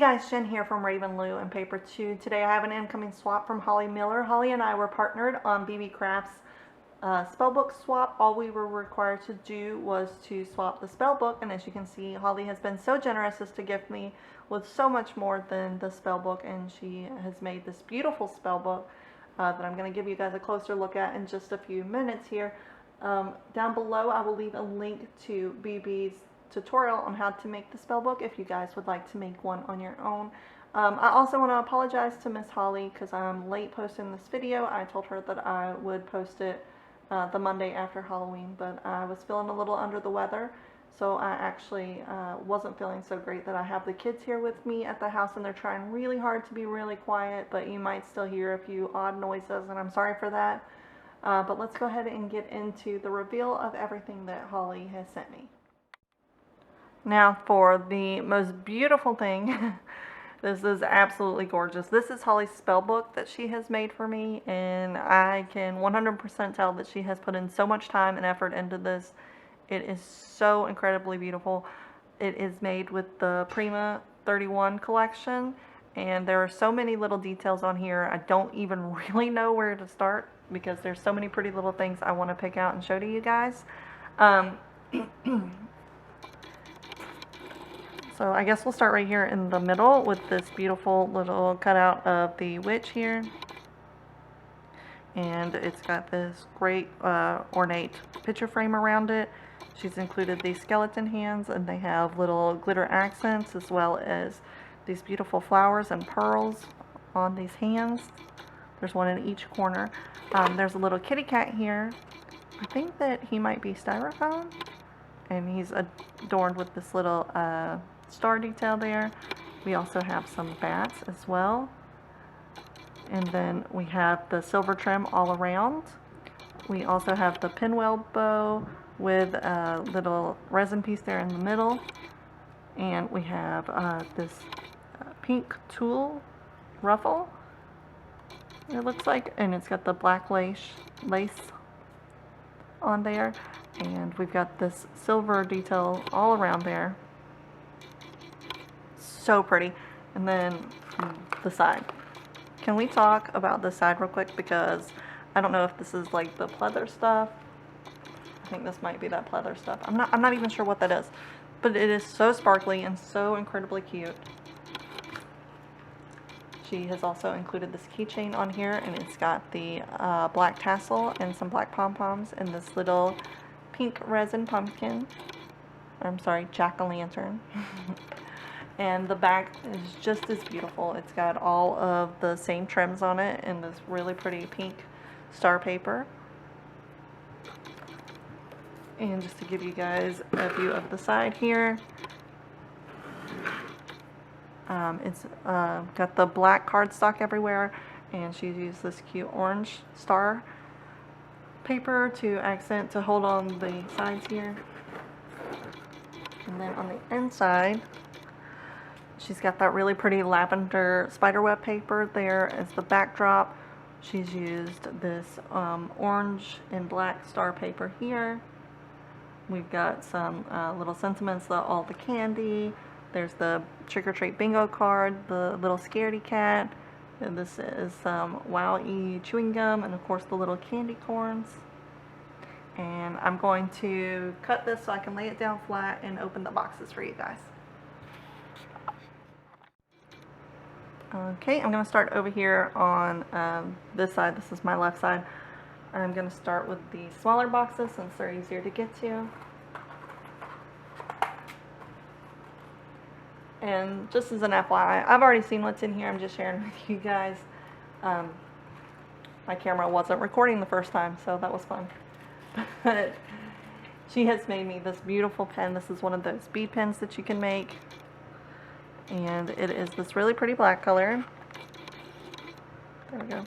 guys, Jen here from Raven Lou and Paper 2. Today I have an incoming swap from Holly Miller. Holly and I were partnered on BB Kraftz spellbook swap. All we were required to do was to swap the spellbook, and as you can see, Holly has been so generous as to gift me with so much more than the spellbook, and she has made this beautiful spellbook that I'm going to give you guys a closer look at in just a few minutes here. Down below I will leave a link to BB's tutorial on how to make the spellbook if you guys would like to make one on your own. I also want to apologize to Miss Holly because I'm late posting this video. I told her that I would post it the Monday after Halloween, but I was feeling a little under the weather, so I actually wasn't feeling so great. That I have the kids here with me at the house and they're trying really hard to be really quiet, but you might still hear a few odd noises, and I'm sorry for that. But let's go ahead and get into the reveal of everything that Holly has sent me. Now for the most beautiful thing. This is absolutely gorgeous. This is Holly's spellbook that she has made for me, and I can 100% tell that she has put in so much time and effort into this. It is so incredibly beautiful. It is made with the Prima 31 collection, and there are so many little details on here. I don't even really know where to start because there's so many pretty little things I want to pick out and show to you guys. So I guess we'll start right here in the middle with this beautiful little cutout of the witch here. And it's got this great ornate picture frame around it. She's included these skeleton hands, and they have little glitter accents as well as these beautiful flowers and pearls on these hands. There's one in each corner. There's a little kitty cat here. I think that he might be styrofoam, and he's adorned with this little star detail there. We also have some bats as well, and then we have the silver trim all around. We also have the pinwheel bow with a little resin piece there in the middle, and we have this pink tulle ruffle, it looks like, and it's got the black lace on there, and we've got this silver detail all around there. So pretty. And then the side. Can we talk about the side real quick, because I don't know if this is like the pleather stuff. I think this might be that pleather stuff. I'm not even sure what that is, but it is so sparkly and so incredibly cute. She has also included this keychain on here, and it's got the black tassel and some black pom-poms and this little pink resin pumpkin. I'm sorry, jack-o'-lantern. And the back is just as beautiful. It's got all of the same trims on it and this really pretty pink star paper. And just to give you guys a view of the side here, it's got the black cardstock everywhere, and she's used this cute orange star paper to accent, to hold on the sides here. And then on the inside, she's got that really pretty lavender spiderweb paper there as the backdrop. She's used this orange and black star paper here. We've got some little sentiments, all the candy. There's the trick-or-treat bingo card, the little scaredy cat, and this is some Wow-E chewing gum, and of course the little candy corns. And I'm going to cut this so I can lay it down flat and open the boxes for you guys. Okay, I'm going to start over here on this side. This is my left side. I'm going to start with the smaller boxes since they're easier to get to. And just as an FYI, I've already seen what's in here. I'm just sharing with you guys. My camera wasn't recording the first time, so that was fun. But she has made me this beautiful pen. This is one of those bead pens that you can make. And it is this really pretty black color. There we go.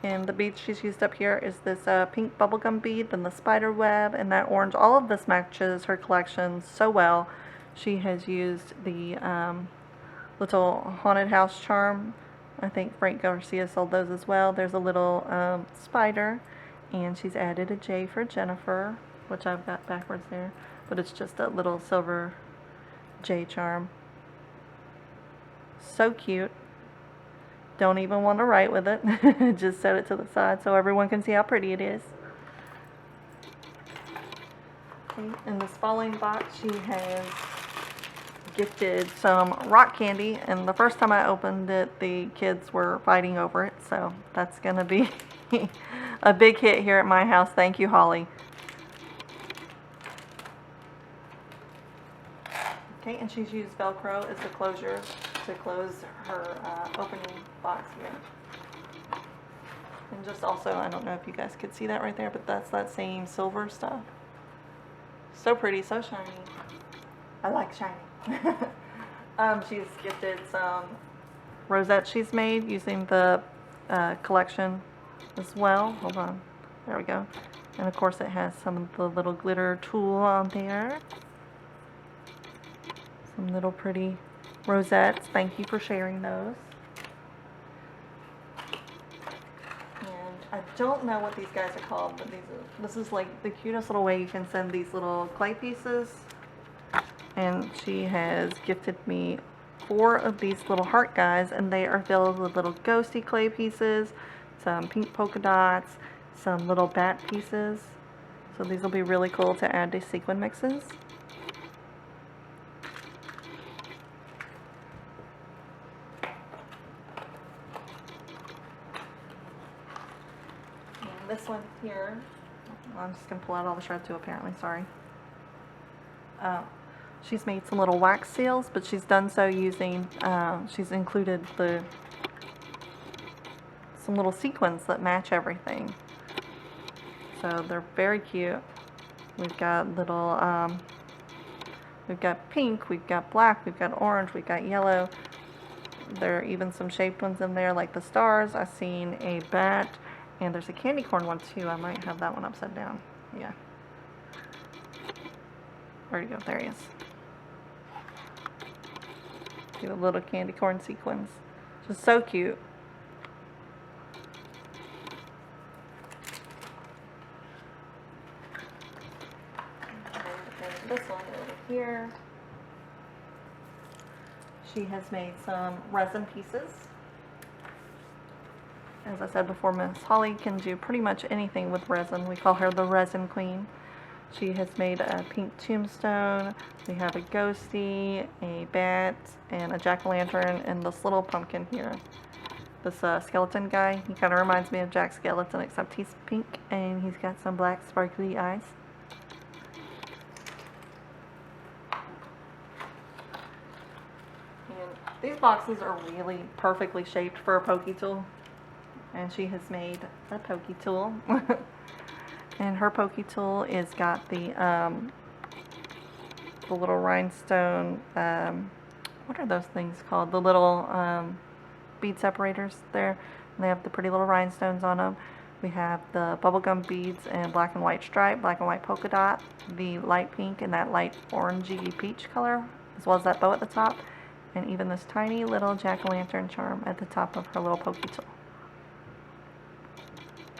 And the beads she's used up here is this pink bubblegum bead, then the spider web, and that orange. All of this matches her collection so well. She has used the little haunted house charm. I think Frank Garcia sold those as well. There's a little spider, and she's added a J for Jennifer, which I've got backwards there, but it's just a little silver J charm. So cute. Don't even want to write with it. Just set it to the side so everyone can see how pretty it is. Okay, in this following box, she has gifted some rock candy, and the first time I opened it, the kids were fighting over it, so that's gonna be a big hit here at my house. Thank you, Holly. Okay, and she's used Velcro as the closure to close her opening box here. And just also, I don't know if you guys could see that right there, but that's that same silver stuff. So pretty, so shiny. I like shiny. She's gifted some rosettes she's made using the collection as well. Hold on. There we go. And of course it has some of the little glitter tulle on there. Some little pretty rosettes. Thank you for sharing those. And I don't know what these guys are called, but this is like the cutest little way you can send these little clay pieces. And she has gifted me 4 of these little heart guys, and they are filled with little ghosty clay pieces, some pink polka dots, some little bat pieces. So these will be really cool to add to sequin mixes. And this one here, I'm just going to pull out all the shred too apparently, sorry. She's made some little wax seals, but she's done so using, she's included some little sequins that match everything. So they're very cute. We've got little, we've got pink, we've got black, we've got orange, we've got yellow. There are even some shaped ones in there like the stars. I've seen a bat, and there's a candy corn one too. I might have that one upside down. Yeah. Where'd he go? There he is. See the little candy corn sequins. Just so cute. And this one over here. She has made some resin pieces. As I said before, Miss Holly can do pretty much anything with resin. We call her the resin queen. She has made a pink tombstone. We have a ghostie, a bat, and a jack-o'-lantern, and this little pumpkin here. This skeleton guy, he kind of reminds me of Jack Skeleton, except he's pink and he's got some black sparkly eyes. And these boxes are really perfectly shaped for a pokey tool. And she has made a pokey tool. And her pokey tool is got the little rhinestone, what are those things called? The little bead separators there. And they have the pretty little rhinestones on them. We have the bubblegum beads and black and white stripe, black and white polka dot, the light pink and that light orangey peach color, as well as that bow at the top, and even this tiny little jack-o'-lantern charm at the top of her little pokey tool.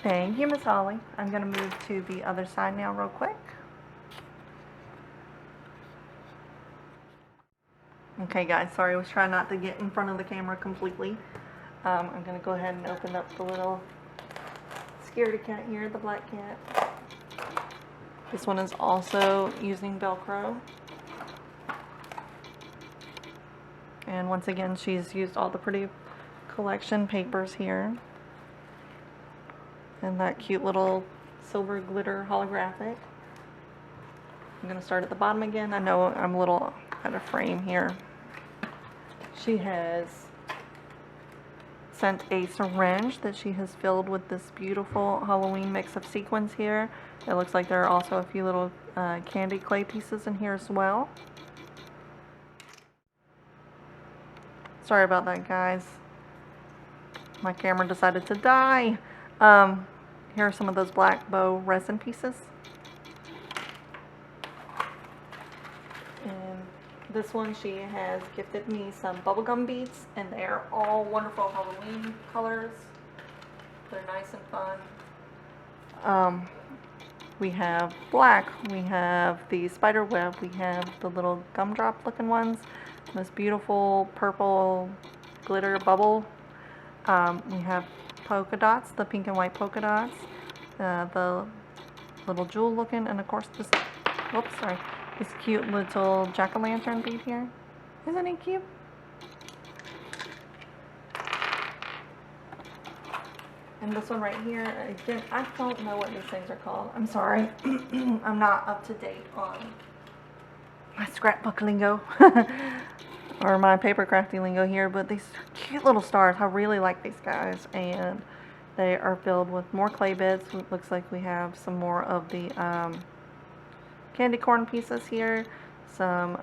Thank you, Miss Holly. I'm going to move to the other side now real quick. Okay guys, sorry, I was trying not to get in front of the camera completely. I'm going to go ahead and open up the little scaredy cat here, the black cat. This one is also using Velcro. And once again, she's used all the pretty collection papers here. And that cute little silver glitter holographic. I'm going to start at the bottom again. I know I'm a little out of frame here. She has sent a syringe that she has filled with this beautiful Halloween mix of sequins here. It looks like there are also a few little candy clay pieces in here as well. Sorry about that, guys. My camera decided to die. Here are some of those black bow resin pieces. And this one, she has gifted me some bubblegum beads, and they are all wonderful Halloween colors. They're nice and fun. We have black, we have the spider web, we have the little gumdrop looking ones, this beautiful purple glitter bubble. We have polka dots, the pink and white polka dots, the little jewel looking, and of course this, whoops, sorry, this cute little jack-o'-lantern bead here. Isn't he cute? And this one right here, again, I don't know what these things are called. I'm sorry. I'm not up to date on my scrapbook lingo or my paper crafting lingo here, but these cute little stars, I really like these guys, and they are filled with more clay bits. It looks like we have some more of the candy corn pieces here, some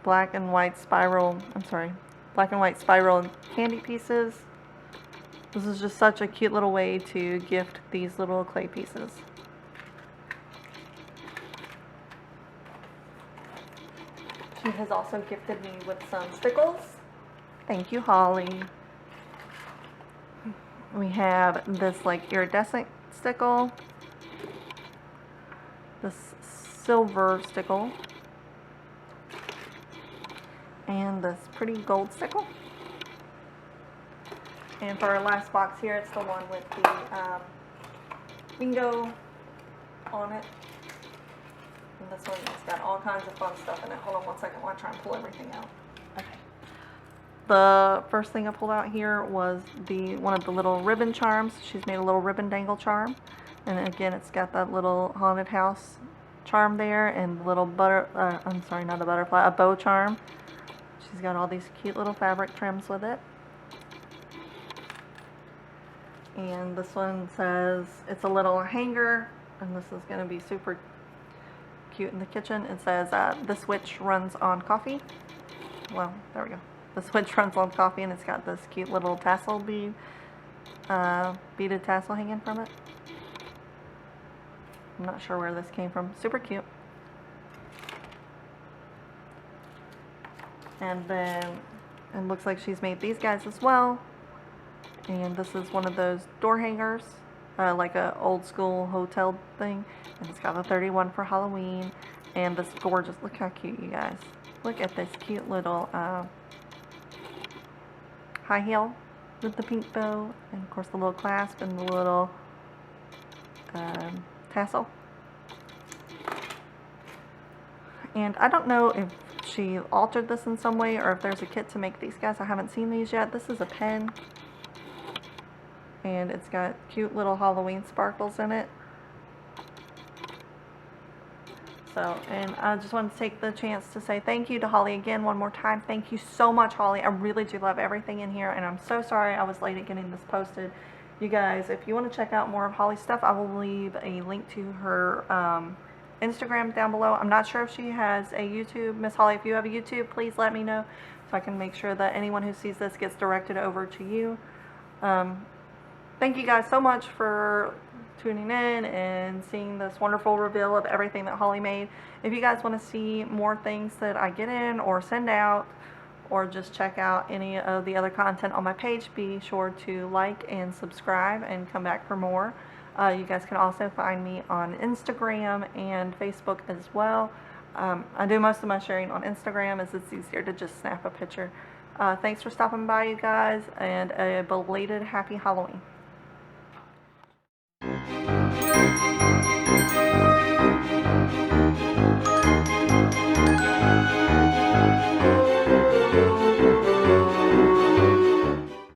black and white spiral candy pieces. This is just such a cute little way to gift these little clay pieces. She has also gifted me with some stickles. Thank you, Holly. We have this like iridescent stickle, this silver stickle, and this pretty gold stickle. And for our last box here, it's the one with the bingo on it. And this one, it's got all kinds of fun stuff in it. Hold on one second while I try and pull everything out. Okay. The first thing I pulled out here was one of the little ribbon charms. She's made a little ribbon dangle charm. And again, it's got that little haunted house charm there, and the little a bow charm. She's got all these cute little fabric trims with it. And this one says, it's a little hanger, and this is going to be super cute in the kitchen. It says, the switch runs on coffee. Well, there we go. The switch runs on coffee, and it's got this cute little tassel beaded tassel hanging from it. I'm not sure where this came from. Super cute. And then it looks like she's made these guys as well. And this is one of those door hangers, like a old school hotel thing. And it's got a 31 for Halloween. And this gorgeous, look how cute, you guys. Look at this cute little high heel with the pink bow. And of course the little clasp and the little tassel. And I don't know if she altered this in some way or if there's a kit to make these guys. I haven't seen these yet. This is a pen. And it's got cute little Halloween sparkles in it. So, and I just wanted to take the chance to say thank you to Holly again one more time. Thank you so much, Holly. I really do love everything in here, and I'm so sorry I was late at getting this posted. You guys, if you want to check out more of Holly's stuff, I will leave a link to her Instagram down below. I'm not sure if she has a YouTube. Miss Holly, if you have a YouTube, please let me know so I can make sure that anyone who sees this gets directed over to you. Thank you guys so much for tuning in and seeing this wonderful reveal of everything that Holly made. If you guys want to see more things that I get in or send out, or just check out any of the other content on my page, be sure to like and subscribe and come back for more. You guys can also find me on Instagram and Facebook as well. I do most of my sharing on Instagram as it's easier to just snap a picture. Thanks for stopping by, you guys, and a belated happy Halloween.